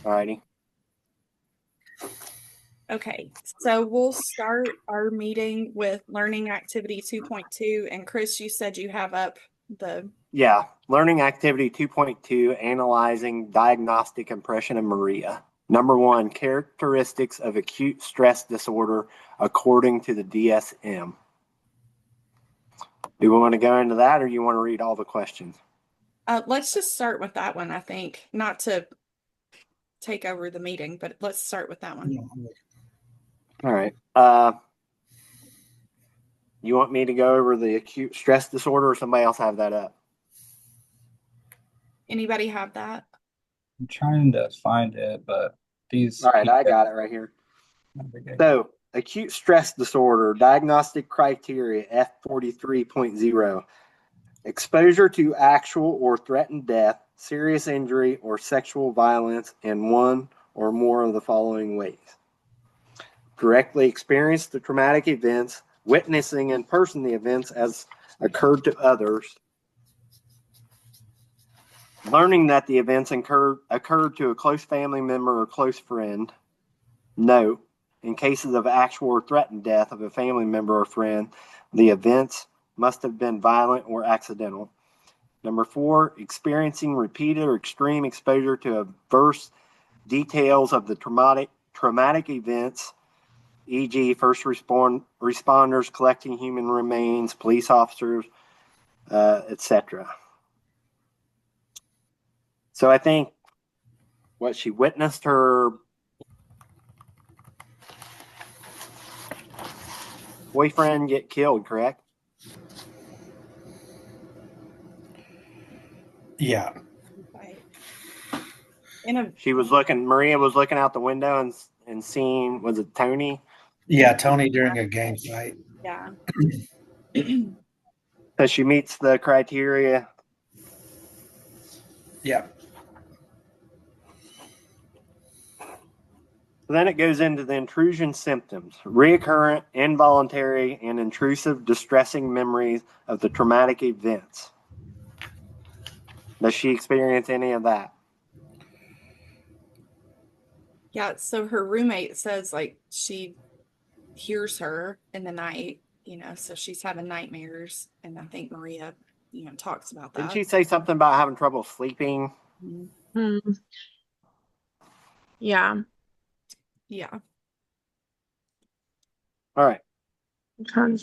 Alrighty. Okay, so we'll start our meeting with learning activity 2.2. And Chris, you said you have up the... Yeah, learning activity 2.2, analyzing diagnostic impression of Maria. Number 1, characteristics of acute stress disorder according to the DSM. Do we want to go into that, or you want to read all the questions? Let's just start with that one, I think. Not to take over the meeting, but let's start with that one. All right. You want me to go over the acute stress disorder, or somebody else have that up? Anybody have that? I'm trying to find it, but these. All right, I got it right here. So, acute stress disorder, diagnostic criteria F43.0. Exposure to actual or threatened death, serious injury, or sexual violence in one or more of the following ways. Directly experience the traumatic events, witnessing in person the events as occurred to others, learning that the events occurred to a close family member or close friend. Note, in cases of actual or threatened death of a family member or friend, the events must have been violent or accidental. Number 4, experiencing repeated or extreme exposure to adverse details of the traumatic events, e.g. first responders collecting human remains, police officers, etc. So I think what she witnessed her boyfriend get killed, correct? Yeah. Maria was looking out the window and seeing, was it Tony? Yeah, Tony during a game fight. Yeah. So she meets the criteria. Yeah. Then it goes into the intrusion symptoms, recurrent, involuntary, and intrusive distressing memories of the traumatic events. Does she experience any of that? Yeah, so her roommate says like she hears her in the night, so she's having nightmares. And I think Maria, talks about that. Didn't she say something about having trouble sleeping? Mm-hmm. Yeah. Yeah. All right.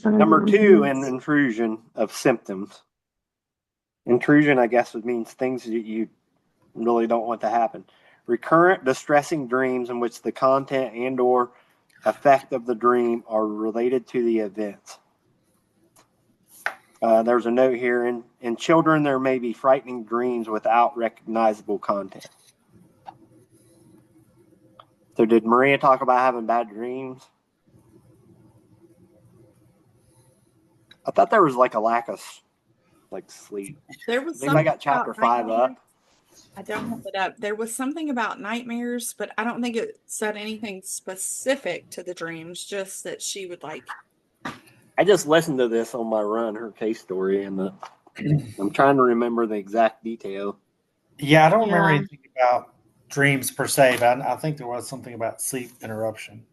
Number 2 in intrusion of symptoms. Intrusion, I guess, means things that you really don't want to happen. Recurrent distressing dreams in which the content and or effect of the dream are related to the events. There's a note here, in children there may be frightening dreams without recognizable content. So did Maria talk about having bad dreams? I thought there was like a lack of sleep. There was something. I got chapter 5 up. I don't have it up. There was something about nightmares, but I don't think it said anything specific to the dreams, just that she would I just listened to this on my run, her case story, and I'm trying to remember the exact detail. Yeah, I don't remember anything about dreams per se, but I think there was something about sleep interruption.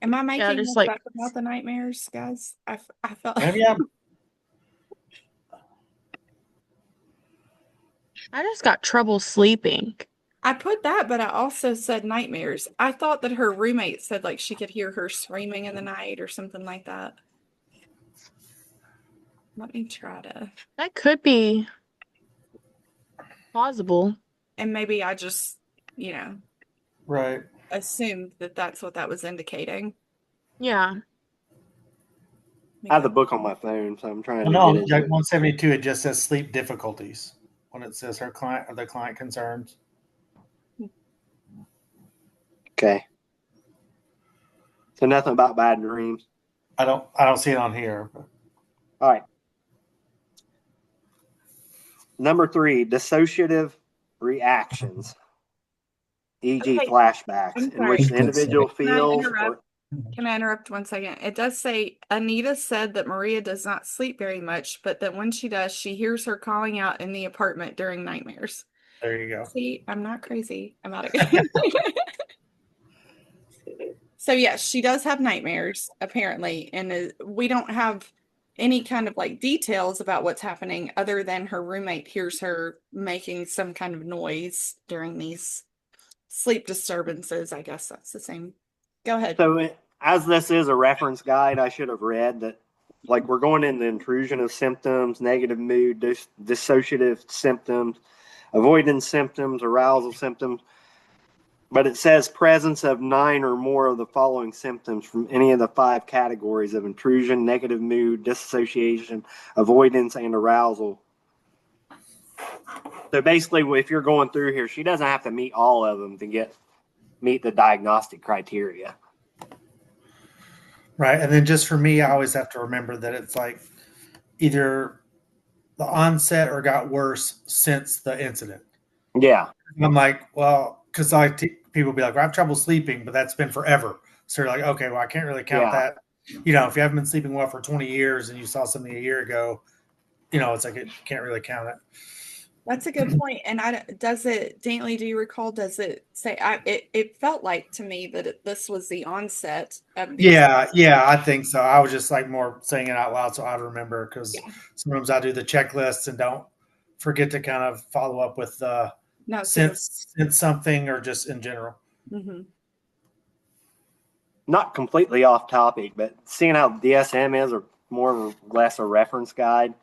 Am I making this up about the nightmares, guys? I felt maybe I just got trouble sleeping. I put that, but I also said nightmares. I thought that her roommate said like she could hear her screaming in the night or something like that. Let me try to. That could be plausible. And maybe I just, right, assumed that that's what that was indicating. Yeah. I have the book on my phone, so I'm trying to get it. 172, it just says sleep difficulties when it says her client or the client concerns. Okay. So nothing about bad dreams. I don't see it on here. But. All right. Number 3, dissociative reactions, e.g. flashbacks, in which the individual feels Can I interrupt 1 second? It does say Anita said that Maria does not sleep very much, but that when she does, she hears her calling out in the apartment during nightmares. There you go. See, I'm not crazy about it. So yes, she does have nightmares, apparently, and we don't have any kind of like details about what's happening other than her roommate hears her making some kind of noise during these sleep disturbances. I guess that's the same. Go ahead. So, as this is a reference guide, I should have read that, like, we're going into intrusion of symptoms, negative mood, dissociative symptoms, avoidance symptoms, arousal symptoms. But it says presence of 9 or more of the following symptoms from any of the 5 categories of intrusion, negative mood, dissociation, avoidance, and arousal. So basically, if you're going through here, she doesn't have to meet all of them to meet the diagnostic criteria. Right. And then just for me, I always have to remember that it's like either the onset or got worse since the incident. Yeah. And I'm like, well, because people be like, well, I have trouble sleeping, but that's been forever. So you're like, okay, well, I can't really count that. You know, if you haven't been sleeping well for 20 years and you saw something a year ago, you know, it's like, you can't really count it. That's a good point. And Daintley, do you recall, does it say, it felt like to me that this was the onset of these. Yeah, I think so. I was just like more saying it out loud so I'd remember, because sometimes I do the checklists and don't forget to kind of follow up with since something or just in general. Mm-hmm. Not completely off topic, but seeing how DSM is more or less a reference guide,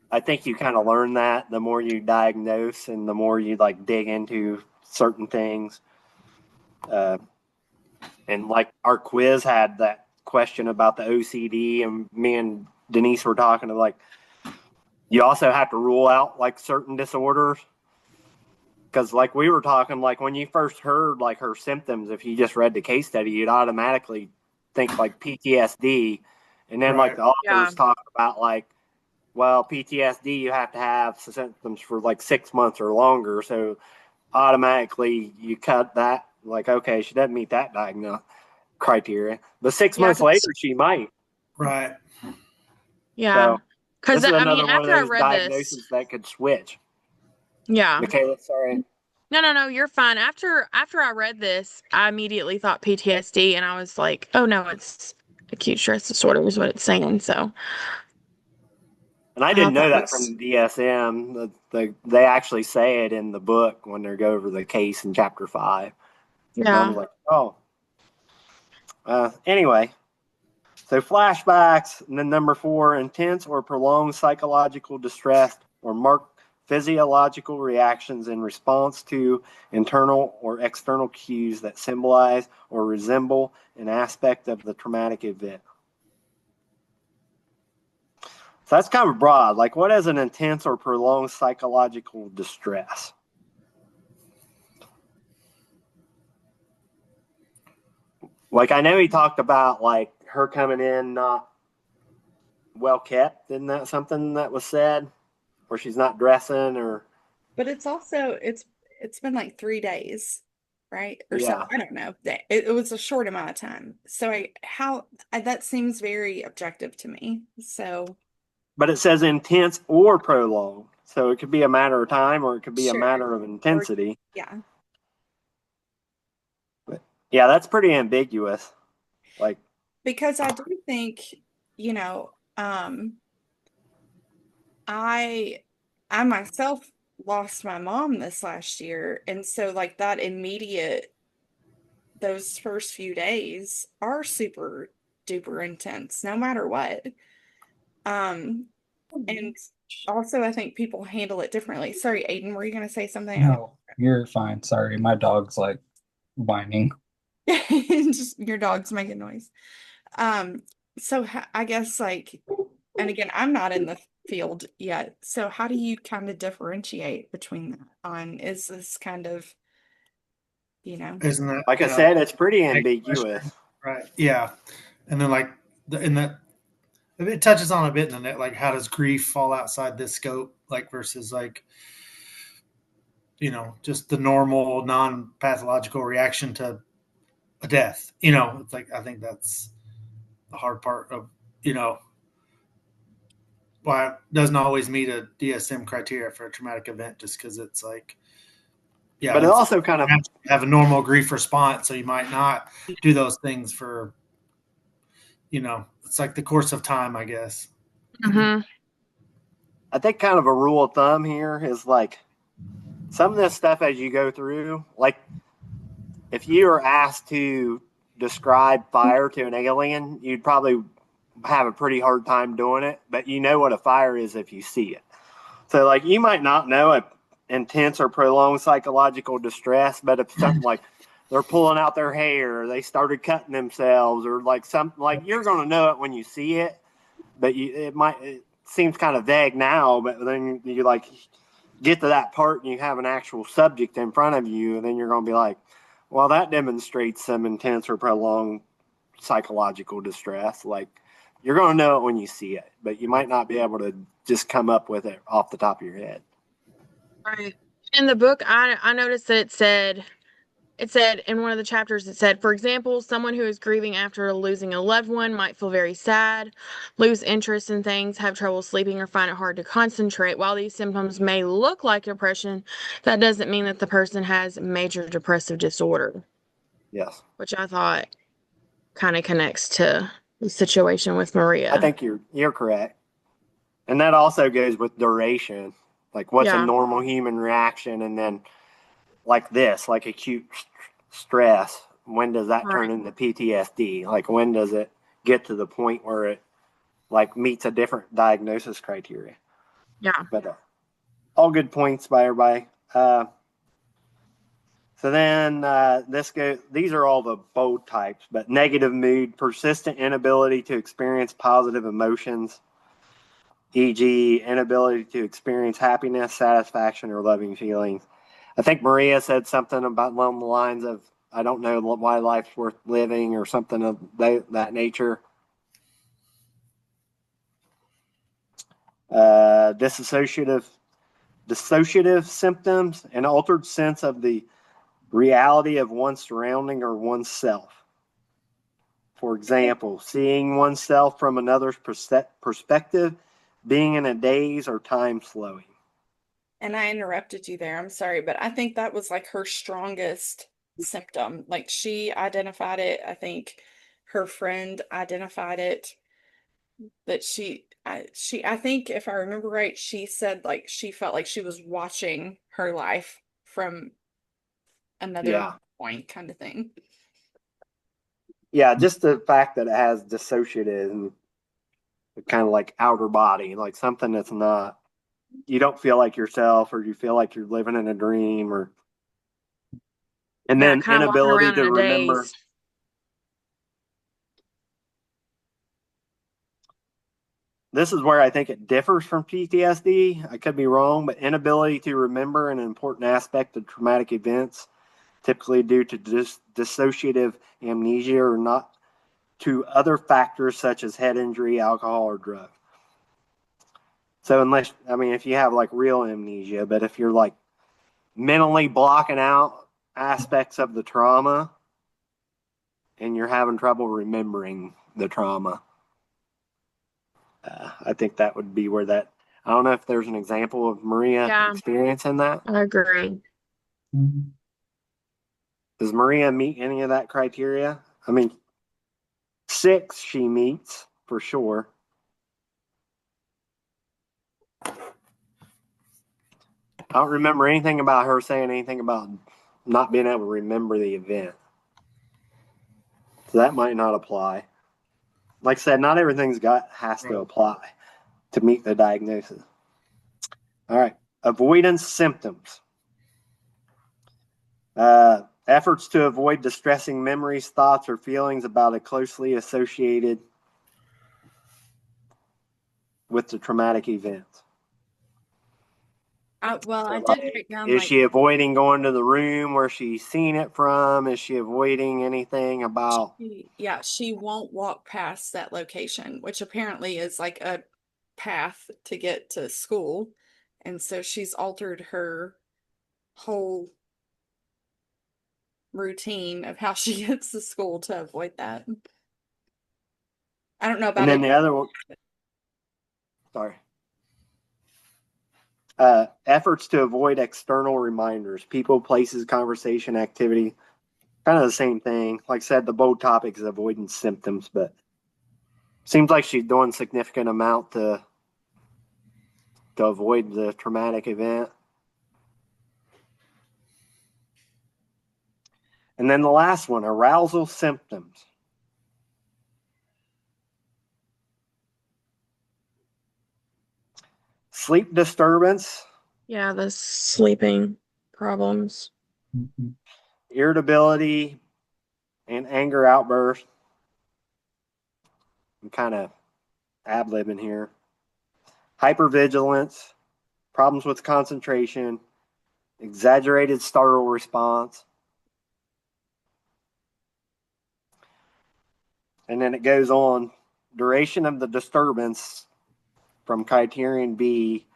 I think you kind of learn that the more you diagnose and the more you like dig into certain things. And like our quiz had that question about the OCD, and me and Denise were talking to, like, you also have to rule out like certain disorders. Because like we were talking, like when you first heard like her symptoms, if you just read the case study, you'd automatically think like PTSD. And then like the authors talk about like, well, PTSD, you have to have symptoms for like 6 months or longer. So automatically you cut that, like, okay, she doesn't meet that diagnosis criteria. But 6 months later, she might. Right. Yeah. Because this is another one of those diagnoses that could switch. Yeah. Michaela, sorry. No, you're fine. After I read this, I immediately thought PTSD, and I was like, oh no, it's acute stress disorder is what it's saying. So. And I didn't know that from the DSM. They actually say it in the book when they go over the case in chapter 5. Yeah. And I was like, oh. Anyway, so flashbacks, and then number 4, intense or prolonged psychological distress or marked physiological reactions in response to internal or external cues that symbolize or resemble an aspect of the traumatic event. So that's kind of broad. Like, what is an intense or prolonged psychological distress? Like, I know he talked about like her coming in not well kept. Isn't that something that was said? Or she's not dressing, or. But it's also it's been like 3 days, right? Or so, I don't know. It was a short amount of time. So that seems very objective to me. So. But it says intense or prolonged. So it could be a matter of time or it could be a matter of intensity. Yeah. But yeah, that's pretty ambiguous. Like, because I do think, you know, I myself lost my mom this last year. And so like that those first few days are super duper intense, no matter what. And also I think people handle it differently. Sorry, Aiden, were you going to say something? No, you're fine. Sorry. My dog's like whining. Just your dog's making noise. So I guess like, and again, I'm not in the field yet. So how do you kind of differentiate between that is this kind of, Isn't that, like I said, it's pretty ambiguous. Right. Yeah. And then like it touches on a bit in it, like how does grief fall outside this scope, like versus like, you know, just the normal non-pathological reaction to a death. It's like I think that's the hard part of why it doesn't always meet a DSM criteria for a traumatic event, just because it's like, yeah, But it also kind of you have a normal grief response, so you might not do those things for, it's like the course of time, I guess. Mm-hmm. I think kind of a rule of thumb here is like some of this stuff as you go through, like if you are asked to describe fire to an alien, you'd probably have a pretty hard time doing it, but you know what a fire is if you see it. So like you might not know it intense or prolonged psychological distress, but if something like they're pulling out their hair, or they started cutting themselves, or like something like you're going to know it when you see it, but it seems kind of vague now, but then you like get to that part and you have an actual subject in front of you, and then you're going to be like, well, that demonstrates some intense or prolonged psychological distress. Like you're going to know it when you see it, but you might not be able to just come up with it off the top of your head. Right. In the book, I noticed that it said in one of the chapters, it said, for example, someone who is grieving after losing a loved one might feel very sad, lose interest in things, have trouble sleeping, or find it hard to concentrate. While these symptoms may look like depression, that doesn't mean that the person has major depressive disorder. Yes. Which I thought kind of connects to the situation with Maria. I think you're correct. And that also goes with duration. Like what's a normal human reaction, and then like this, like acute stress, when does that turn into PTSD? Like when does it get to the point where it like meets a different diagnosis criteria? Yeah. But all good points by everybody. So then these are all the bold types, but negative mood, persistent inability to experience positive emotions, e.g., inability to experience happiness, satisfaction, or loving feelings. I think Maria said something along the lines of, I don't know why life's worth living, or something of that nature. Dissociative symptoms, an altered sense of the reality of one's surrounding or oneself. For example, seeing oneself from another's perspective, being in a daze, or time slowing. And I interrupted you there. I'm sorry, but I think that was like her strongest symptom. Like she identified it. I think her friend identified it. That I think if I remember right, she said like she felt like she was watching her life from another point, kind of thing. Yeah, just the fact that it has dissociative and kind of like outer body, like something that's not, you don't feel like yourself, or you feel like you're living in a dream, or and then inability to remember. Daze. This is where I think it differs from PTSD. I could be wrong, but inability to remember an important aspect of traumatic events, typically due to dissociative amnesia, or not to other factors such as head injury, alcohol, or drugs. So if you have like real amnesia, but if you're like mentally blocking out aspects of the trauma and you're having trouble remembering the trauma, I think that would be where that, I don't know if there's an example of Maria experiencing that. I agree. Does Maria meet any of that criteria? I mean, 6 she meets for sure. I don't remember anything about her saying anything about not being able to remember the event. So that might not apply. Like I said, not everything's has to apply to meet the diagnosis. All right. Avoidance symptoms. Efforts to avoid distressing memories, thoughts, or feelings about it closely associated with the traumatic event. I did write down. Is she avoiding going to the room where she's seen it from? Is she avoiding anything about? She won't walk past that location, which apparently is like a path to get to school. And so she's altered her whole routine of how she gets to school to avoid that. I don't know about And then it. the other one, sorry. Efforts to avoid external reminders, people, places, conversation, activity, kind of the same thing. Like I said, the bold topic is avoiding symptoms, but seems like she's doing a significant amount to avoid the traumatic event. And then the last one, arousal symptoms. Sleep disturbance, Yeah, the sleeping problems. Mhm. irritability, and anger outbursts. I'm kind of ad-libbing here. Hypervigilance, problems with concentration, exaggerated startle response. And then it goes on. Duration of the disturbance from criterion B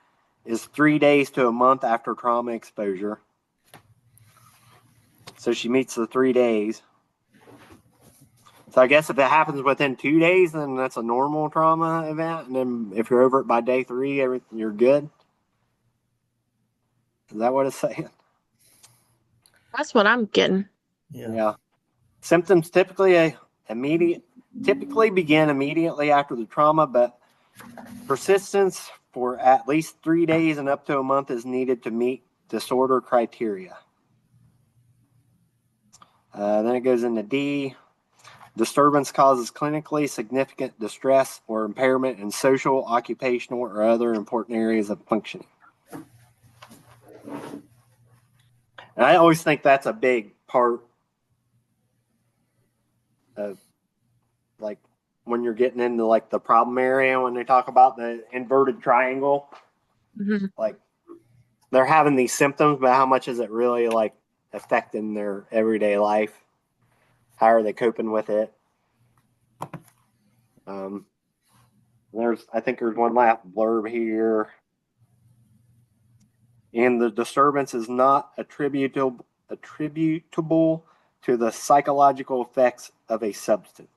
is 3 days to a month after trauma exposure. So she meets the 3 days. So I guess if it happens within 2 days, then that's a normal trauma event. And then if you're over it by day 3, you're good. Is that what it's saying? That's what I'm getting. Yeah. Symptoms typically begin immediately after the trauma, but persistence for at least 3 days and up to a month is needed to meet disorder criteria. Then it goes into D. Disturbance causes clinically significant distress or impairment in social, occupational, or other important areas of functioning. And I always think that's a big part of, like, when you're getting into like the problem area, when they talk about the inverted triangle, like they're having these symptoms, but how much is it really like affecting their everyday life? How are they coping with it? I think there's one last blurb here. And the disturbance is not attributable to the psychological effects of a substance.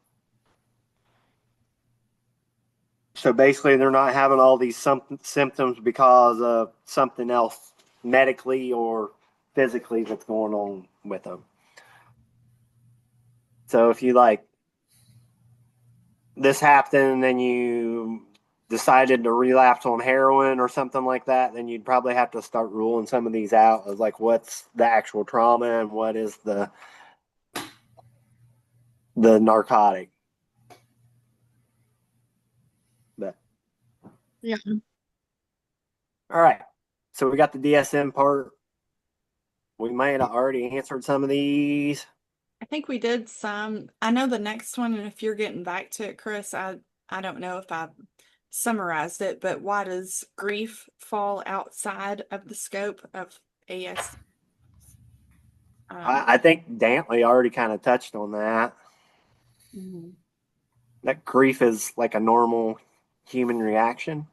So basically, they're not having all these symptoms because of something else medically or physically that's going on with them. So if you like this happened and then you decided to relapse on heroin or something like that, then you'd probably have to start ruling some of these out of like what's the actual trauma and what is the narcotic. But Yeah. all right. So we got the DSM part. We might have already answered some of these. I think we did some. I know the next one, and if you're getting back to it, Chris, I don't know if I summarized it, but why does grief fall outside of the scope of AS? I think Dantley already kind of touched on that. That grief is like a normal human reaction.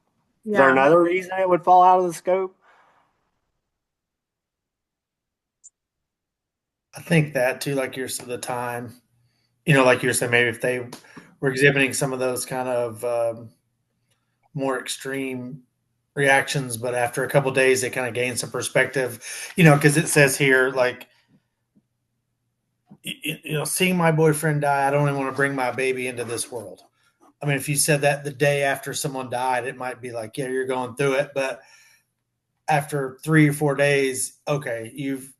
Is there another reason it would fall out of the scope? I think that too, like the time, like you're saying, maybe if they were exhibiting some of those kind of more extreme reactions, but after a couple of days, they kind of gain some perspective, because it says here, like, seeing my boyfriend die, I don't even want to bring my baby into this world. I mean, if you said that the day after someone died, it might be like, yeah, you're going through it. But after 3 or 4 days, okay, you've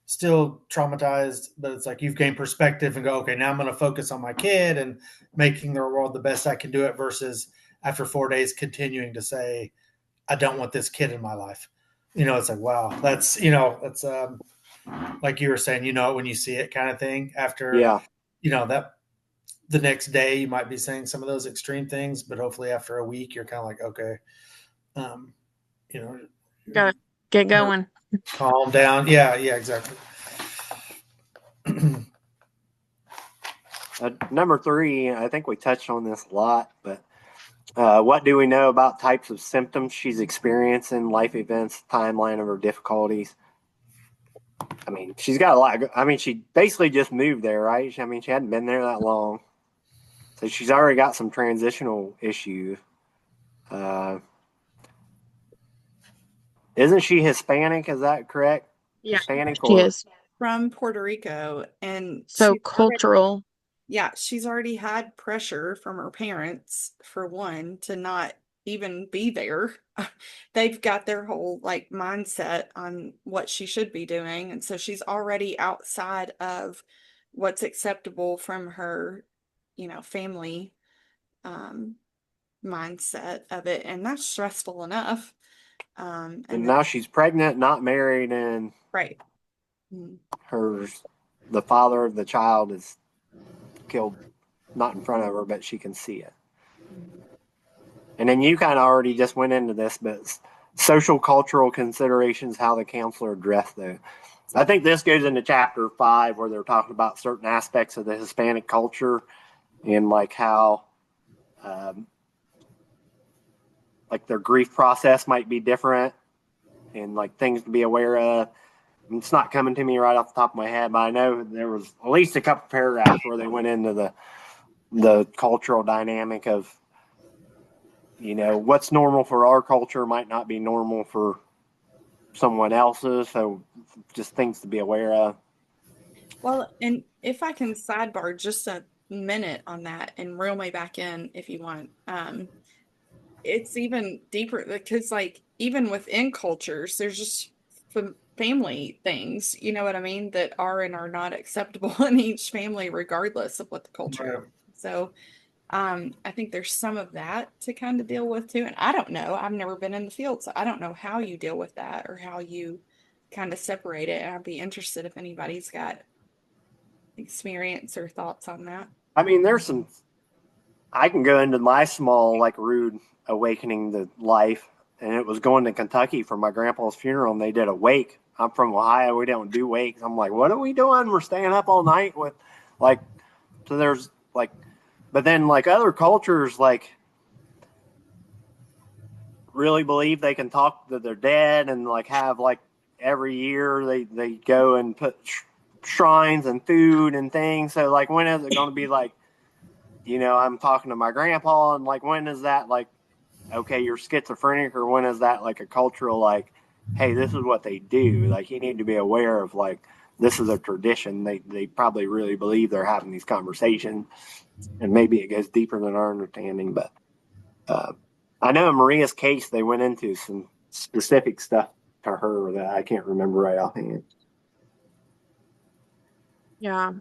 still traumatized, but it's like you've gained perspective and go, okay, now I'm going to focus on my kid and making the world the best I can do it, versus after 4 days continuing to say, I don't want this kid in my life. It's like, wow, that's like you were saying, when you see it kind of thing after, that the next day you might be saying some of those extreme things, but hopefully after a week, you're kind of like, okay, Gotta get going. Calm down. Yeah, exactly. Number 3, I think we touched on this a lot, but what do we know about types of symptoms she's experiencing, life events, timeline of her difficulties? I mean, she's got a lot. I mean, she basically just moved there, right? I mean, she hadn't been there that long, so she's already got some transitional issues. Uh, isn't she Hispanic? Is that correct? Yeah, Hispanic she or is. From Puerto Rico, and So she's already, cultural. yeah, she's already had pressure from her parents, for one, to not even be there. They've got their whole like mindset on what she should be doing, and so she's already outside of what's acceptable from her, family um mindset of it, and that's stressful enough. and And now she's pregnant, not married, and right. Mm. the father of the child is killed, not in front of her, but she can see it. And then you kind of already just went into this, but social cultural considerations, how the counselor addressed those. I think this goes into chapter 5 where they're talking about certain aspects of the Hispanic culture and like how like their grief process might be different and like things to be aware of. It's not coming to me right off the top of my head, but I know there was at least a couple paragraphs where they went into the cultural dynamic of, what's normal for our culture might not be normal for someone else's. So just things to be aware of. Well, and if I can sidebar just a minute on that and reel me back in if you want. It's even deeper because like even within cultures, there's just family things, you know what I mean, that are and are not acceptable in each family, regardless of what the culture is. So I think there's some of that to kind of deal with too. And I don't know, I've never been in the field, so I don't know how you deal with that or how you kind of separate it. And I'd be interested if anybody's got experience or thoughts on that. I mean, I can go into my small, like, rude awakening to life. And it was going to Kentucky for my grandpa's funeral, and they did a wake. I'm from Ohio. We don't do wakes. I'm like, what are we doing? We're staying up all night with, like, so there's like, but then like other cultures, like, really believe they can talk to their dead and like have like every year they go and put shrines and food and things. So like, when is it going to be like, I'm talking to my grandpa, and like, when is that like, okay, you're schizophrenic, or when is that like a cultural like, hey, this is what they do. Like, you need to be aware of like, this is a tradition. They probably really believe they're having these conversations, and maybe it goes deeper than our understanding. But I know in Maria's case, they went into some specific stuff to her that I can't remember right offhand. Yeah.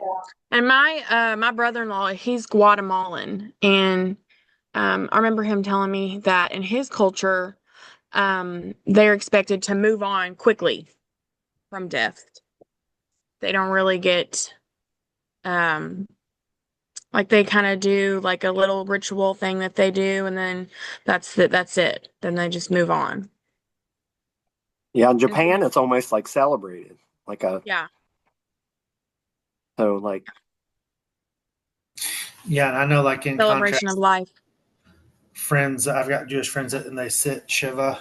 And my brother-in-law, he's Guatemalan, and I remember him telling me that in his culture, they're expected to move on quickly from death. They don't really get like they kind of do like a little ritual thing that they do, and then that's it. Then they just move on. Yeah, in Japan, it's almost like celebrated, like Yeah. so like. Yeah, and I know, like, in Celebration contrast, of life. friends, I've got Jewish friends and they sit Shiva,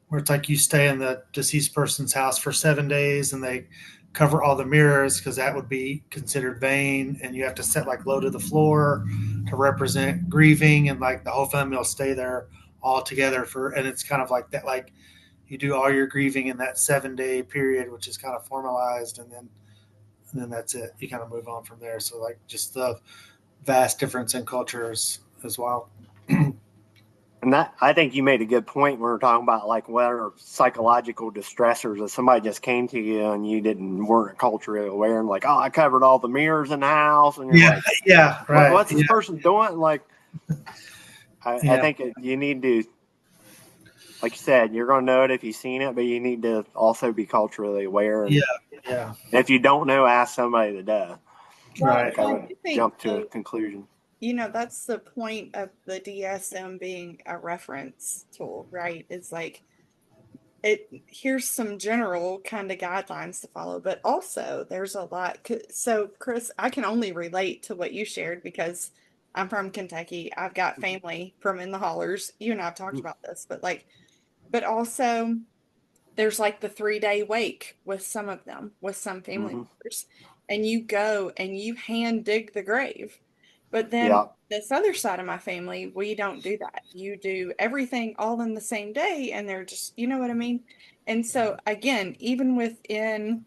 where it's like you stay in the deceased person's house for 7 days and they cover all the mirrors because that would be considered vain. And you have to sit like low to the floor to represent grieving. And like the whole family will stay there all together and it's kind of like that, like you do all your grieving in that 7 day period, which is kind of formalized. And then that's it. You kind of move on from there. So like just the vast difference in cultures as well. And that, I think you made a good point when we were talking about like what are psychological distressors. If somebody just came to you and you weren't culturally aware, and like, oh, I covered all the mirrors in the house, and you're like, Yeah, right. What's this person doing? Like, I think you need to, like you said, you're going to know it if you've seen it, but you need to also be culturally aware. And Yeah. if you don't know, ask somebody that does. Right. I would jump to a conclusion. That's the point of the DSM being a reference tool, right? It's like here's some general kind of guidelines to follow, but also there's a lot. So Chris, I can only relate to what you shared because I'm from Kentucky. I've got family from in the hollers. You and I have talked about this, but also there's like the 3-day wake with some of them, with some family Mhm. members, and you go and you hand dig the grave. But then Yeah. this other side of my family, we don't do that. You do everything all in the same day, and they're just, you know what I mean? And so again, even within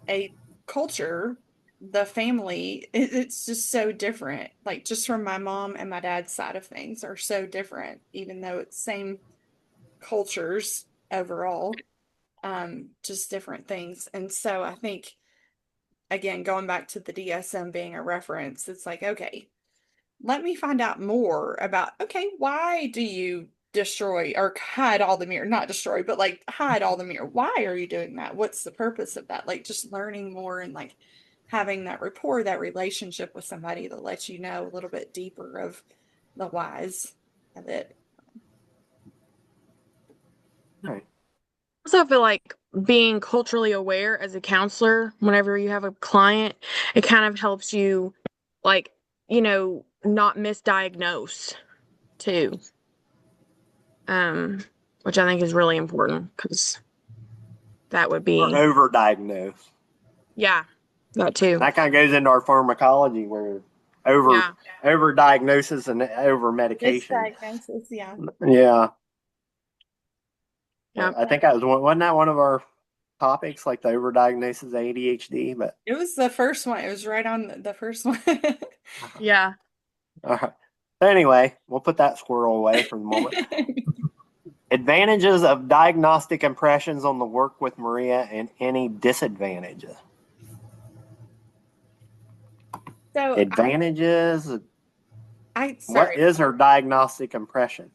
a culture, the family, it's just so different. Like just from my mom and my dad's side of things are so different, even though it's same cultures overall, just different things. And so I think, again, going back to the DSM being a reference, it's like, okay, let me find out more about, okay, why do you destroy or hide all the mirror? Not destroy, but like hide all the mirror. Why are you doing that? What's the purpose of that? Like just learning more and like having that rapport, that relationship with somebody that lets you know a little bit deeper of the whys of it. Right. Also feel like being culturally aware as a counselor, whenever you have a client, it kind of helps you, like, not misdiagnose too. Which I think is really important because that would Or be, overdiagnose. yeah, that too. That kind of goes into our pharmacology where Yeah. over diagnosis and over medication. Misdiagnosis, yeah. Yeah. Yeah. I think that wasn't that one of our topics, like the overdiagnosis of ADHD? But It was the first one. It was right on the first one. Yeah. so anyway, we'll put that squirrel away for the moment. Advantages of diagnostic impressions on the work with Maria and any disadvantages. So Advantages. I What sorry. is her diagnostic impressions?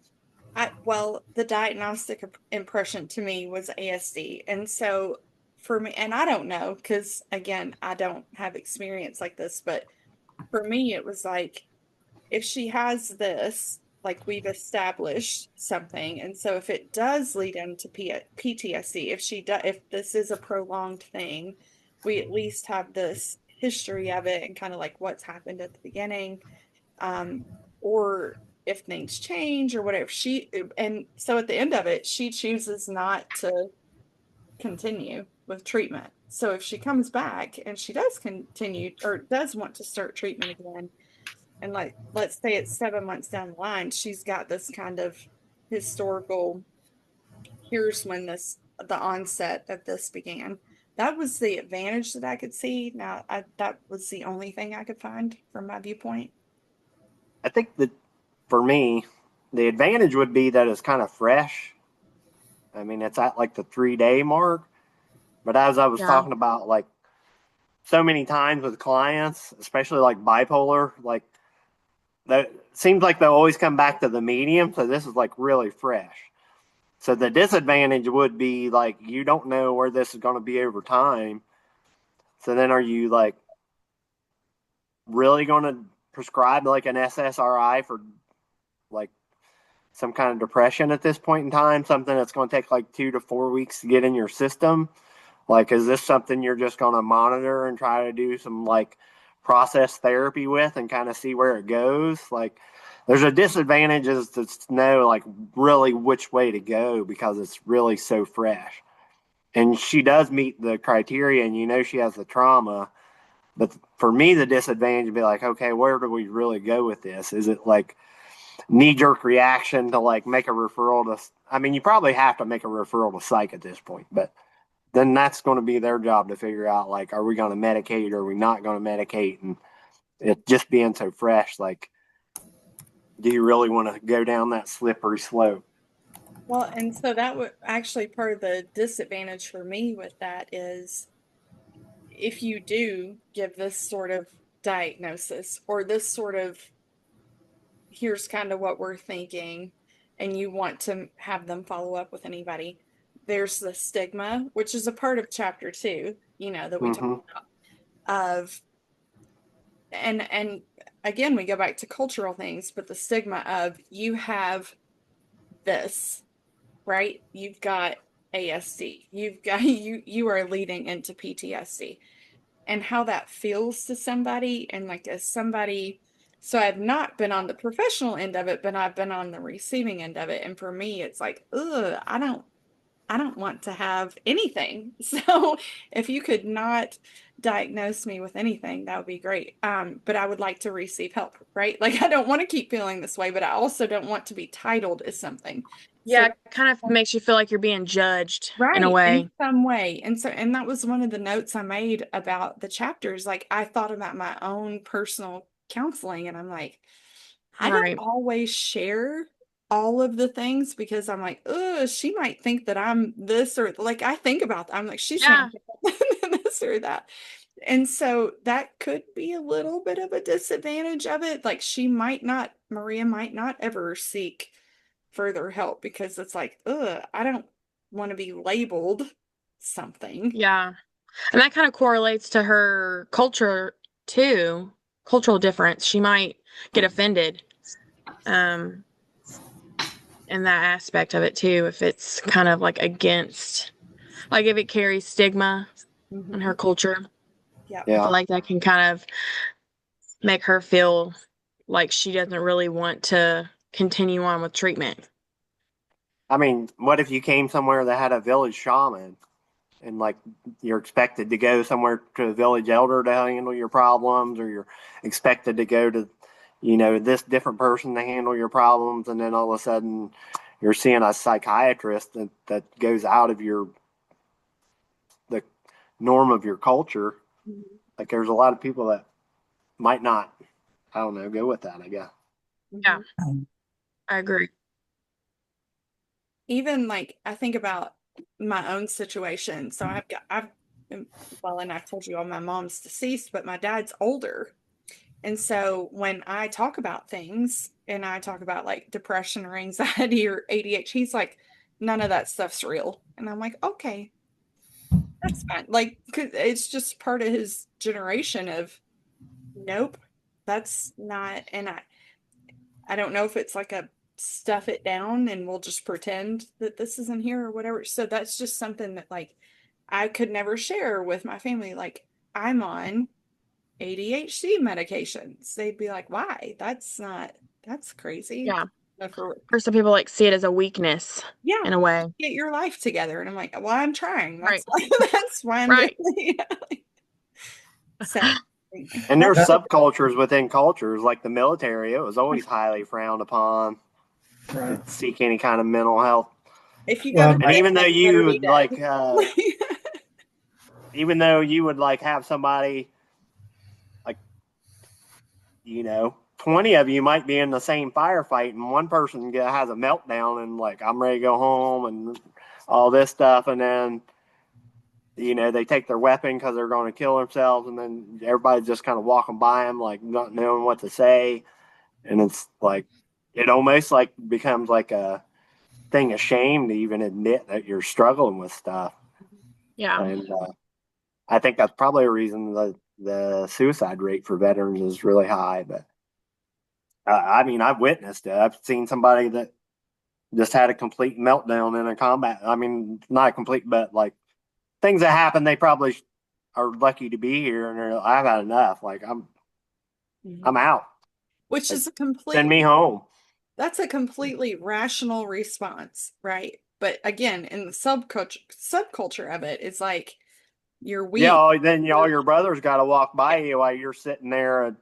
Well, the diagnostic impression to me was ASD. And so for me, and I don't know, because again, I don't have experience like this, but for me, it was like if she has this, like we've established something. And so if it does lead into PTSD, if this is a prolonged thing, we at least have this history of it and kind of like what's happened at the beginning. Or if things change or whatever and so at the end of it, she chooses not to continue with treatment. So if she comes back and she does continue or does want to start treatment again, and like let's say it's 7 months down the line, she's got this kind of historical, here's when the onset of this began. That was the advantage that I could see. Now that was the only thing I could find from my viewpoint. I think that for me, the advantage would be that it's kind of fresh. I mean, it's at like the 3-day mark. But as I was Yeah. talking about, like so many times with clients, especially like bipolar, like that seems like they'll always come back to the medium. So this is like really fresh. So the disadvantage would be like you don't know where this is going to be over time. So then are you like really going to prescribe like an SSRI for like some kind of depression at this point in time? Something that's going to take like 2 to 4 weeks to get in your system? Like, is this something you're just going to monitor and try to do some like process therapy with and kind of see where it goes? Like, there's a disadvantage is to know like really which way to go because it's really so fresh. And she does meet the criteria and you know she has the trauma. But for me, the disadvantage would be like, okay, where do we really go with this? Is it like knee jerk reaction to like make a referral to, I mean, you probably have to make a referral to psych at this point, but then that's going to be their job to figure out like, are we going to medicate or are we not going to medicate? And it just being so fresh, like, do you really want to go down that slippery slope? Well, and so that would actually part of the disadvantage for me with that is if you do give this sort of diagnosis or this sort of here's kind of what we're thinking, and you want to have them follow up with anybody, there's the stigma, which is a part of chapter 2, that we talk about of and again we go back to cultural things, but the stigma of you have this, right? You've got ASD. You've got you are leading into PTSD. And how that feels to somebody and like as somebody, so I've not been on the professional end of it, but I've been on the receiving end of it. And for me, it's like, ugh, I don't want to have anything. So if you could not diagnose me with anything, that would be great. But I would like to receive help, right? Like I don't want to keep feeling this way, but I also don't want to be titled as something. Yeah, So, it kind of makes you feel like you're being judged in a right, way. in some way. And that was one of the notes I made about the chapters. Like I thought about my own personal counseling, and I'm like, I don't Right. always share all of the things because I'm like, oh, she might think that I'm this, or like I think about that. I'm like, she's Yeah. gonna this or that. And so that could be a little bit of a disadvantage of it. Like Maria might not ever seek further help because it's like, I don't want to be labeled something. Yeah. And that kind of correlates to her culture too, cultural difference. She might get offended in that aspect of it too, if it's kind of like against, like if it carries stigma in her culture. Yeah. I feel like that can kind of make her feel like she doesn't really want to continue on with treatment. I mean, what if you came somewhere that had a village shaman and like you're expected to go somewhere to a village elder to handle your problems, or you're expected to go to, this different person to handle your problems, and then all of a sudden you're seeing a psychiatrist that goes out of the norm of your culture. Mhm. Like there's a lot of people that might not, I don't know, go with that, I guess. Yeah, I agree. Even like I think about my own situation. So and I've told you all my mom's deceased, but my dad's older. And so when I talk about things and I talk about like depression or anxiety or ADHD, he's like, none of that stuff's real. And I'm like, okay, that's fine. Like, 'cause it's just part of his generation of, nope, that's not. And I don't know if it's like a stuff it down and we'll just pretend that this isn't here or whatever. So that's just something that like I could never share with my family. Like I'm on ADHD medications. They'd be like, why? That's crazy. Yeah. For, Or some people like see it as a weakness yeah, in a way. get your life together. And I'm like, well, I'm trying. Right. That's why I'm Right. doing it. So And there's subcultures within cultures, like the military. It was always highly frowned upon to seek any kind of mental health. if you got, and even though you would like, even though you would like have somebody like, 20 of you might be in the same firefight, and one person has a meltdown and like, I'm ready to go home and all this stuff, and then they take their weapon because they're going to kill themselves, and then everybody's just kind of walking by them like not knowing what to say, and it's like it almost like becomes like a thing of shame to even admit that you're struggling with stuff. Yeah. And I think that's probably a reason that the suicide rate for veterans is really high. But I mean, I've witnessed it. I've seen somebody that just had a complete meltdown in a combat. I mean, not a complete, but like things that happen, they probably are lucky to be here, and they're like, I've had enough. Like I'm out. which is a complete, Send me home. that's a completely rational response, right? But again, in the subculture of it, it's like you're weak. Yeah, then all your brothers got to walk by you while you're sitting there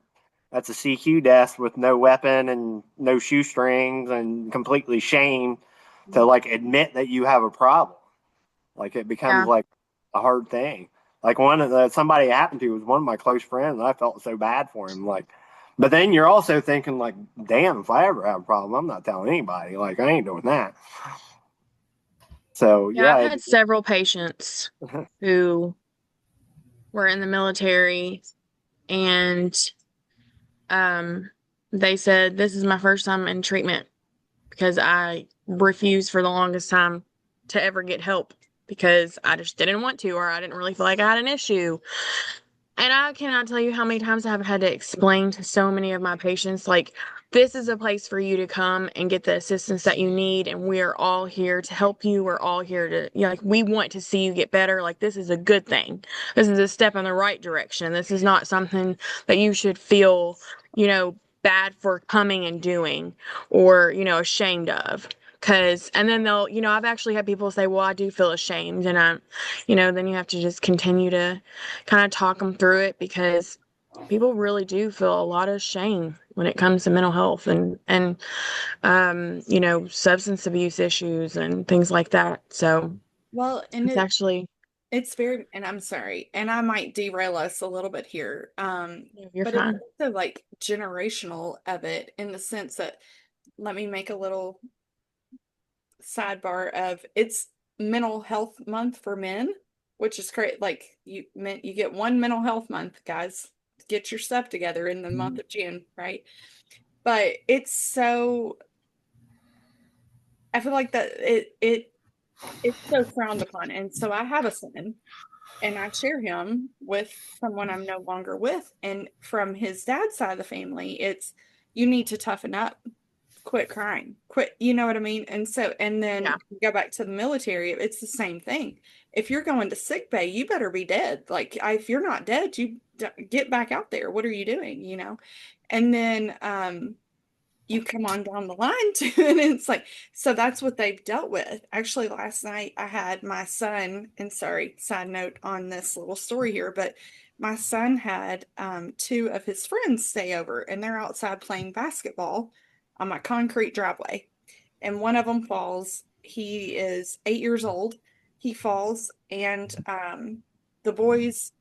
at the CQ desk with no weapon and no shoestrings and completely shamed to like admit that you have a problem. Like it becomes like a hard thing. Like somebody it happened to was one of my close friends, and I felt so bad for him. Like, but then you're also thinking like, damn, if I ever have a problem, I'm not telling anybody. Like I ain't doing that. So yeah, I've had several patients who were in the military, and they said, this is my first time in treatment because I refused for the longest time to ever get help because I just didn't want to, or I didn't really feel like I had an issue. And I cannot tell you how many times I've had to explain to so many of my patients, like, this is a place for you to come and get the assistance that you need. And we are all here to help you. We're all here to, like, we want to see you get better. Like, this is a good thing. This is a step in the right direction. This is not something that you should feel, bad for coming and doing or, ashamed of. and then they'll, I've actually had people say, well, I do feel ashamed. And then you have to just continue to kind of talk them through it, because people really do feel a lot of shame when it comes to mental health and substance abuse issues and things like that. So Well, and it's actually, it's very, and I'm sorry, and I might derail us a little bit here. you're But fine. it's also like generational of it, in the sense that, let me make a little sidebar of, it's mental health month for men, which is great. Like, you get one mental health month, guys. Get your stuff together in the month of June, right? But it's so, I feel like that it's so frowned upon. And so I have a son, and I share him with someone I'm no longer with. And from his dad's side of the family, it's, you need to toughen up, quit crying, quit, you know what I mean? And so, and then Yeah. go back to the military, it's the same thing. If you're going to sick bay, you better be dead. Like, if you're not dead, you get back out there. What are you doing? And then, you come on down the line too, and it's like, so that's what they've dealt with. Actually, last night I had my son, and sorry, side note on this little story here, but my son had two of his friends stay over, and they're outside playing basketball on my concrete driveway, and one of them falls. He is 8 years old. He falls, and the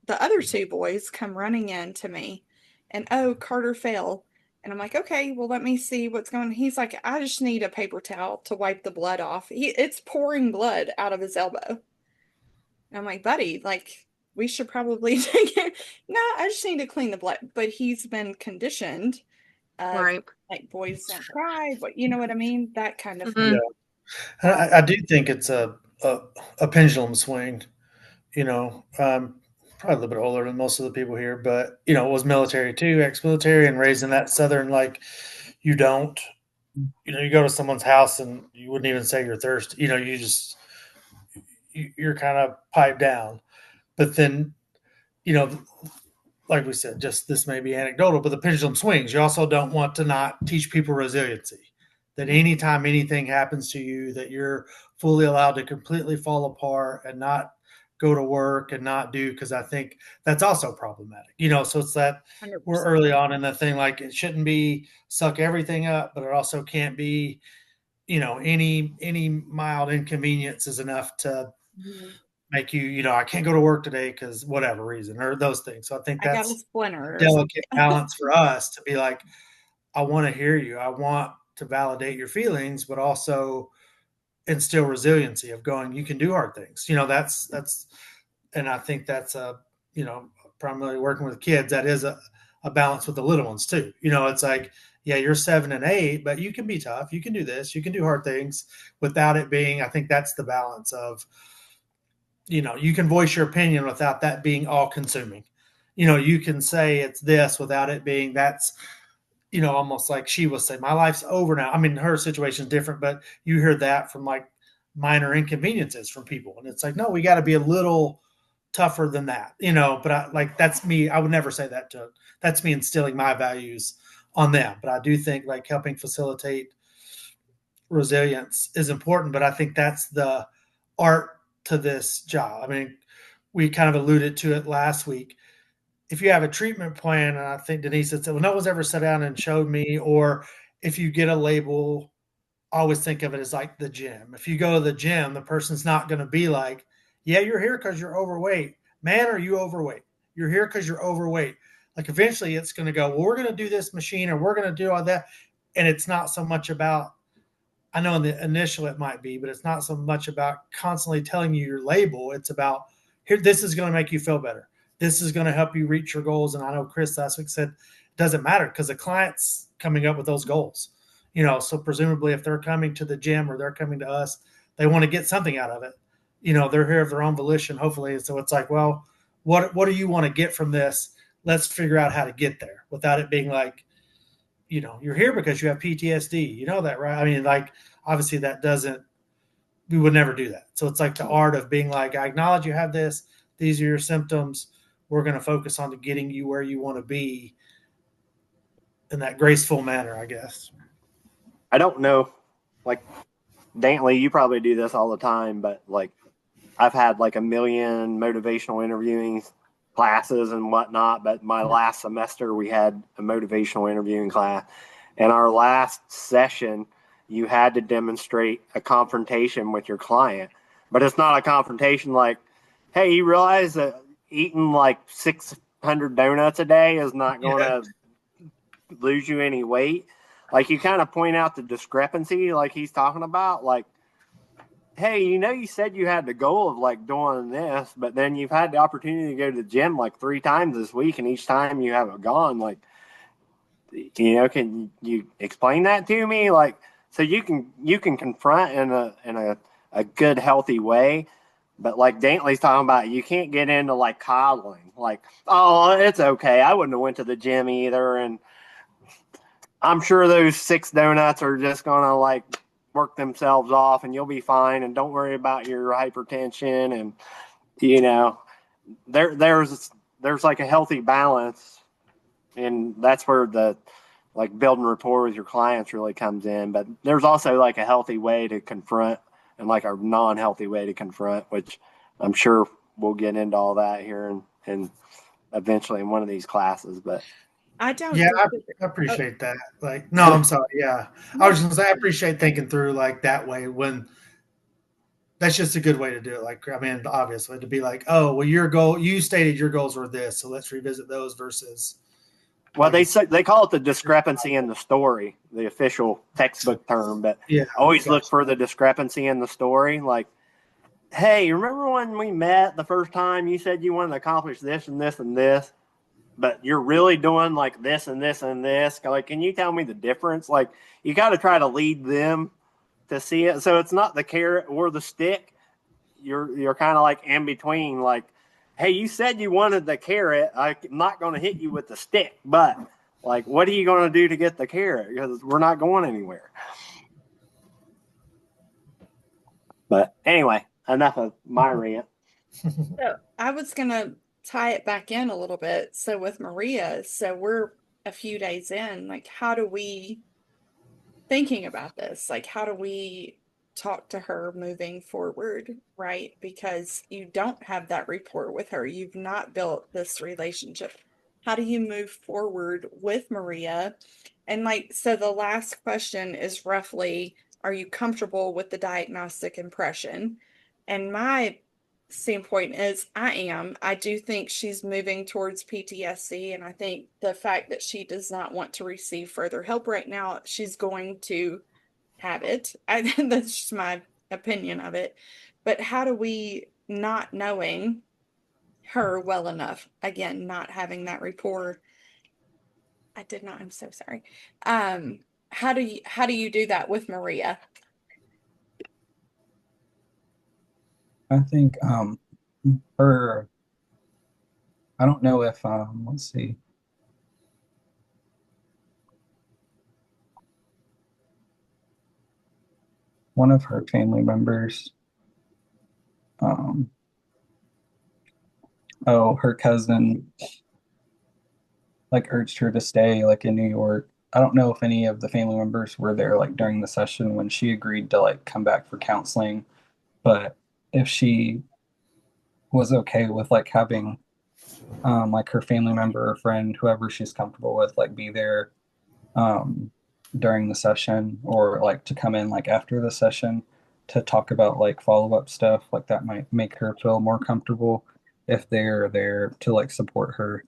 other two boys come running in to me, and, oh, Carter fell. And I'm like, okay, well, let me see what's going on. He's like, I just need a paper towel to wipe the blood off. It's pouring blood out of his elbow. And I'm like, buddy, like, we should probably take it. No, I just need to clean the blood. But he's been conditioned of, Right. like, boys don't cry, but you know what I mean? That kind of Mhm. thing. Yeah. I do think it's a pendulum swing. Probably a little bit older than most of the people here, but was military too, ex-military, and raised in that southern, like, you don't, you go to someone's house and you wouldn't even say you're thirsty. You just you're kind of piped down. But then, you know, like we said, just this may be anecdotal, but the pendulum swings. You also don't want to not teach people resiliency. That anytime anything happens to you, that you're fully allowed to completely fall apart and not go to work and not do, because I think that's also problematic. So it's that 100%. we're early on in the thing, like, it shouldn't be suck everything up, but it also can't be, any mild inconvenience is enough to make you, I can't go to work today because whatever reason, or those things. So I think I got a that's splinter or delicate something. balance for us to be like, I want to hear you. I want to validate your feelings, but also instill resiliency of going, you can do hard things. That's, and I think that's primarily working with kids. That is a balance with the little ones too. It's like, yeah, you're 7 and 8, but you can be tough. You can do this. You can do hard things without it being, I think that's the balance of, you can voice your opinion without that being all consuming. You can say it's this without it being that's, almost like she was saying, my life's over now. I mean, her situation is different, but you hear that from, like, minor inconveniences from people. And it's like, no, we got to be a little tougher than that, but that's me. I would never say that that's me instilling my values on them. But I do think, like, helping facilitate resilience is important, but I think that's the art to this job. I mean, we kind of alluded to it last week. If you have a treatment plan, and I think Denise had said, well, no one's ever sat down and showed me, or if you get a label, I always think of it as like the gym. If you go to the gym, the person's not going to be like, yeah, you're here because you're overweight. Man, are you overweight? You're here because you're overweight. Like, eventually it's going to go, well, we're going to do this machine, or we're going to do all that. And it's not so much about, I know in the initial it might be, but it's not so much about constantly telling you your label. It's about, here, this is going to make you feel better. This is going to help you reach your goals. And I know Chris last week said it doesn't matter because the client's coming up with those goals. So presumably if they're coming to the gym or they're coming to us, they want to get something out of it. They're here of their own volition, hopefully. So it's like, well, what do you want to get from this? Let's figure out how to get there without it being like, you're here because you have PTSD. You know that, right? I mean, like, obviously we would never do that. So it's like the art of being like, I acknowledge you have this. These are your symptoms. We're going to focus on getting you where you want to be in that graceful manner, I guess. I don't know, like, Dantley, you probably do this all the time, but like I've had like a million motivational interviewing classes and whatnot. But my last semester, we had a motivational interviewing class. And our last session, you had to demonstrate a confrontation with your client. But it's not a confrontation like, hey, you realize that eating like 600 donuts a day is not going to lose you any weight. Like you kind of point out the discrepancy like he's talking about. Like, hey, you said you had the goal of like doing this, but then you've had the opportunity to go to the gym like 3 times this week, and each time you haven't gone. Like, can you explain that to me? Like, so you can confront in a good, healthy way. But like Dantley's talking about, you can't get into like coddling. Like, oh, it's okay. I wouldn't have went to the gym either, and I'm sure those 6 donuts are just gonna like work themselves off, and you'll be fine. And don't worry about your hypertension. And there's like a healthy balance, and that's where the like building rapport with your clients really comes in. But there's also like a healthy way to confront and like a non-healthy way to confront, which I'm sure we'll get into all that here and eventually in one of these classes. But I don't. Yeah, I appreciate that. Like, no, I'm sorry. Yeah, I was just gonna say I appreciate thinking through like that way when that's just a good way to do it. Like, I mean, obviously to be like, oh, well, you stated your goals were this, so let's revisit those versus. Well, they call it the discrepancy in the story, the official textbook term. But always look for the discrepancy in the story. Like, hey, remember when we met the first time? You said you wanted to accomplish this and this and this, but you're really doing like this and this and this. Like, can you tell me the difference? Like, you got to try to lead them to see it. So it's not the carrot or the stick. You're kind of like in between. Like, hey, you said you wanted the carrot. I'm not going to hit you with the stick, but like, what are you going to do to get the carrot? Because we're not going anywhere. But anyway, enough of my rant. So I was going to tie it back in a little bit. So with Maria, so we're a few days in, like, how do we thinking about this? Like, how do we talk to her moving forward, right? Because you don't have that rapport with her. You've not built this relationship. How do you move forward with Maria? And like, so the last question is roughly, are you comfortable with the diagnostic impression? And my standpoint is I am. I do think she's moving towards PTSD, and I think the fact that she does not want to receive further help right now, she's going to have it. That's just my opinion of it. But how do we, not knowing her well enough, again, not having that rapport? I did not. I'm so sorry. How do you do that with Maria? I think her, I don't know if let's see. One of her family members, her cousin like urged her to stay like in New York. I don't know if any of the family members were there like during the session when she agreed to like come back for counseling, but if she was okay with like having like her family member or friend, whoever she's comfortable with, like be there during the session or like to come in like after the session to talk about like follow-up stuff, like that might make her feel more comfortable if they're there to like support her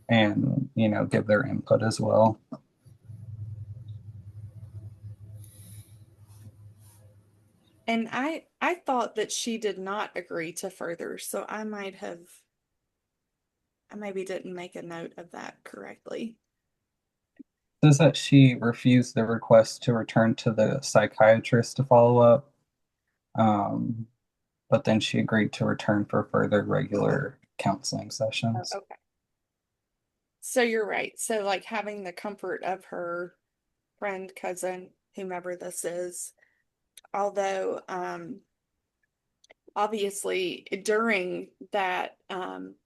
and give their input as well. And I thought that she did not agree to further, so I maybe didn't make a note of that correctly. Says that she refused the request to return to the psychiatrist to follow up, but then she agreed to return for further regular counseling sessions. Okay. So you're right. So like having the comfort of her friend, cousin, whomever this is, although obviously during that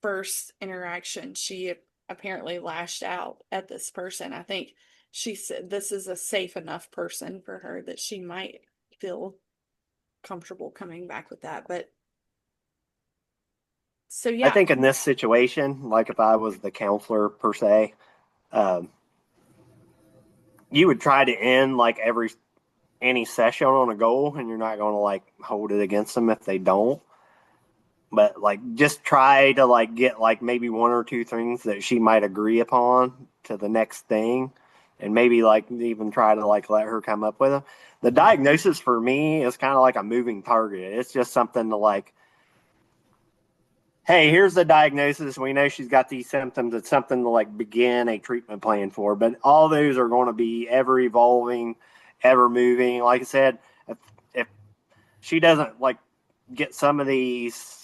first interaction, she apparently lashed out at this person. I think she said this is a safe enough person for her that she might feel comfortable coming back with that. But so I yeah, think in this situation, like if I was the counselor per se, um, you would try to end like any session on a goal, and you're not going to like hold it against them if they don't. But like just try to like get like maybe one or two things that she might agree upon to the next thing, and maybe like even try to like let her come up with them. The diagnosis for me is kind of like a moving target. It's just something to like, hey, here's the diagnosis. We know she's got these symptoms. It's something to like begin a treatment plan for. But all those are going to be ever evolving, ever moving. Like I said, if she doesn't like get some of these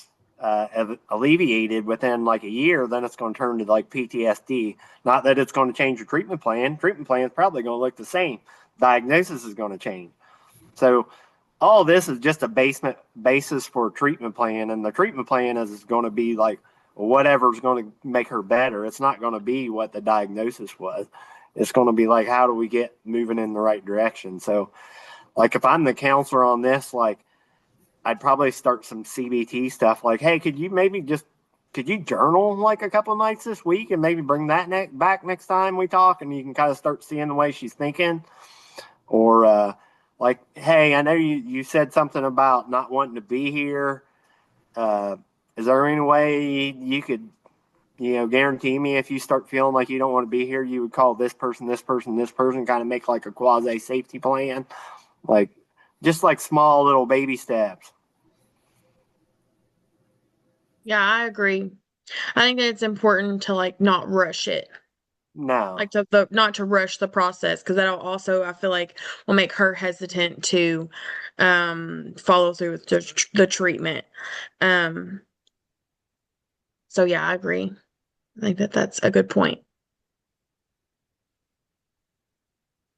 alleviated within like a year, then it's going to turn to like PTSD. Not that it's going to change your treatment plan. Treatment plan is probably going to look the same. Diagnosis is going to change. So all this is just a basis for a treatment plan, and the treatment plan is going to be like whatever's going to make her better. It's not going to be what the diagnosis was. It's going to be like, how do we get moving in the right direction? So like if I'm the counselor on this, like I'd probably start some CBT stuff. Like, hey, could you journal like a couple nights this week and maybe bring that back next time we talk, and you can kind of start seeing the way she's thinking. Or like, hey, I know you said something about not wanting to be here. Is there any way you could, guarantee me if you start feeling like you don't want to be here, you would call this person, this person, this person, kind of make like a quasi safety plan, like just like small little baby steps. Yeah, I agree. I think that it's important to like not rush it. No. Like not to rush the process, because that'll also, I feel like, will make her hesitant to follow through with the treatment. Um so yeah, I agree. I think that that's a good point.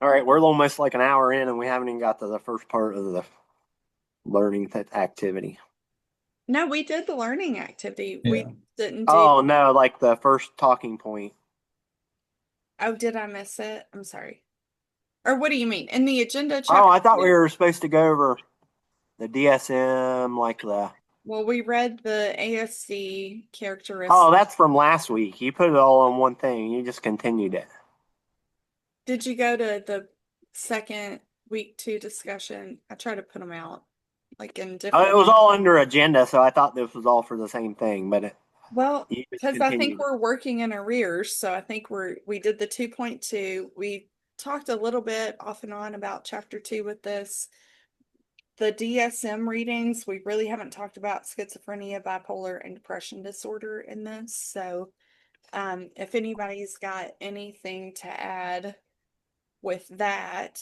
All right, we're almost like an hour in, and we haven't even got to the first part of the learning activity. no, we did the learning activity. Yeah. We didn't do. Oh no, like the first talking point. Oh, did I miss it? I'm sorry. Or what do you mean? In the agenda chapter? Oh, I thought we were supposed to go over the DSM, like the. Well, we read the ASC characteristics. Oh, that's from last week. You put it all in one thing. You just continued it. Did you go to the second week 2 discussion? I try to put them out like in Oh, different. it was all under agenda, so I thought this was all for the same thing, but Well, you just because I think continued. we're working in arrears, so I think we did the 2.2. We talked a little bit off and on about chapter 2 with this. The DSM readings, we really haven't talked about schizophrenia, bipolar, and depression disorder in this. So if anybody's got anything to add with that,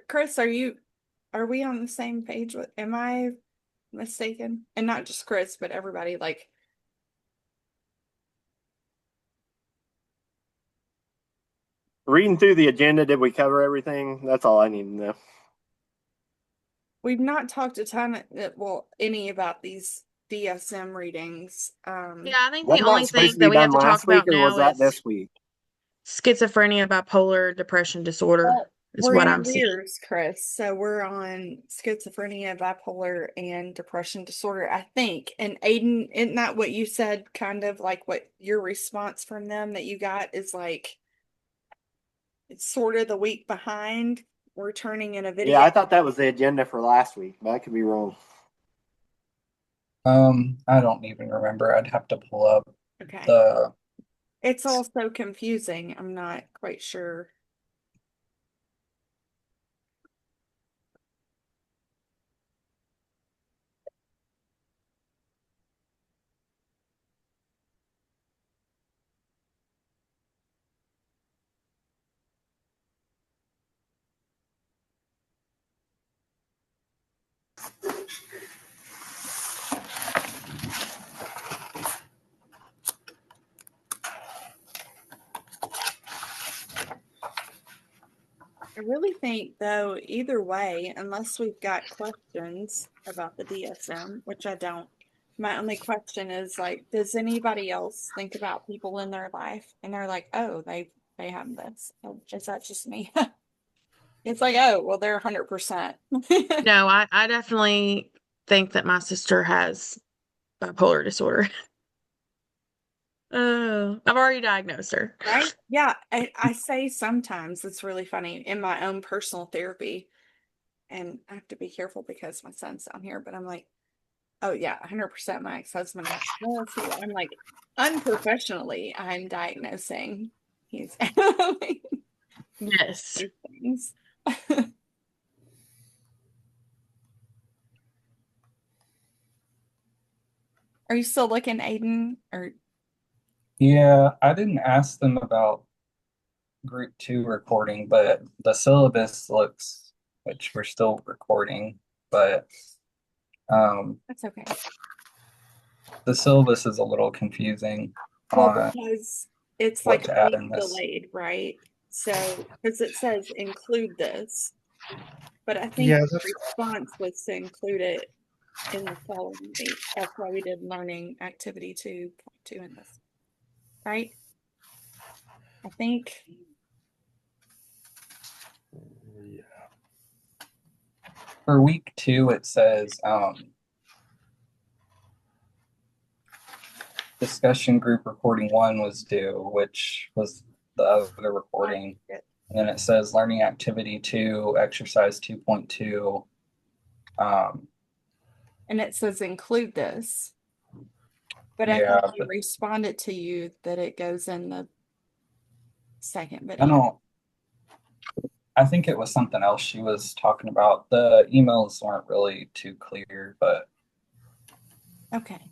Chris, are we on the same page with, am I mistaken? And not just Chris, but everybody, like, Reading through the agenda, did we cover everything? That's all I need to know. we've not talked a ton, any about these DSM readings. Yeah, I think Wasn't the that only supposed thing to that be we have done to talk last week, about or was now that is this week? schizophrenia, bipolar, depression disorder is We're what in I'm seeing. arrears, Chris. So we're on schizophrenia, bipolar, and depression disorder, I think. And Aiden, isn't that what you said? Kind of like what your response from them that you got is like, it's sort of the week behind. We're turning in a video. Yeah, I thought that was the agenda for last week, but I could be wrong. I don't even remember. I'd have to pull up Okay. the. It's all so confusing. I'm not quite sure. I really think, though, either way, unless we've got questions about the DSM, which I don't, my only question is like, does anybody else think about people in their life and they're like, oh, they they have this. Oh, is that just me? It's like, oh, well, they're 100%. No, I definitely think that my sister has bipolar disorder. I've already diagnosed her. Right? Yeah. I say sometimes it's really funny in my own personal therapy, and I have to be careful because my son's down here, but I'm like, oh, yeah, 100% my ex-husband has this. I'm like, unprofessionally, I'm diagnosing he's Yes. these things. Are you still looking, Aiden? Or Yeah, I didn't ask them about group 2 recording, but the syllabus looks, which we're still recording, but that's okay. the syllabus is a little confusing Well, on because it's what like to a add week in this. delayed, right? So, because it says include this, but I think Yeah, the that's response was to include it in the following week. That's why we did learning activity 2.2 in this, right? I think. yeah. For week 2, it says discussion group recording 1 was due, which was the other recording. And then it says learning activity 2, exercise 2.2. And it says include this. But I Yeah, thought he but responded to you that it goes in the second I video. don't. I think it was something else she was talking about. The emails weren't really too clear, but Okay.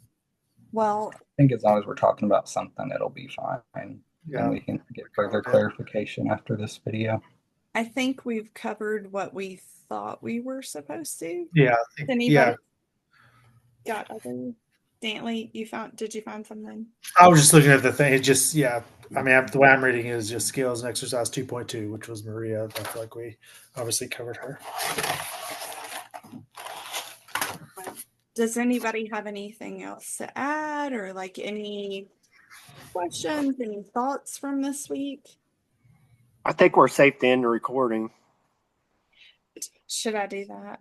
Well, I think as long as we're talking about something, it'll be fine. Yeah. And we can get further clarification after this video. I think we've covered what we thought we were supposed to. Yeah. Anybody got other? Dantley, did you find something? I was just looking at the thing. It just, yeah. I mean, the way I'm reading it is just skills and exercise 2.2, which was Maria. I feel like we obviously covered her. Does anybody have anything else to add, or like any questions, any thoughts from this week? I think we're safe to end the recording. Should I do that?